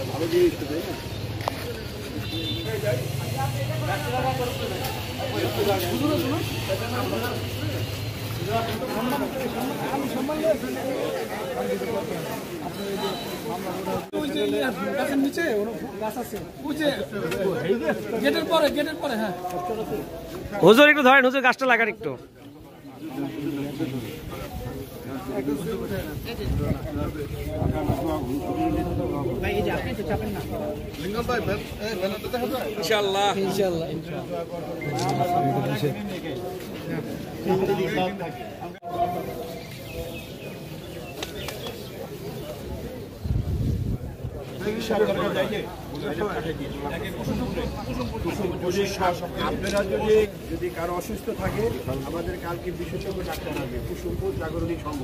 ভালো জিনিস তো তাই না? হুজুর একটু ধরেন, হুজুর গাছটা লাগান একটু। ইনশাআল্লাহ ইনশাআল্লাহ আপনারা যদি কারো অসুস্থ থাকে আমাদের কালকে বিশেষজ্ঞ ডাক্তার আসবে কুসুমপুর জাগরণী সংঘ।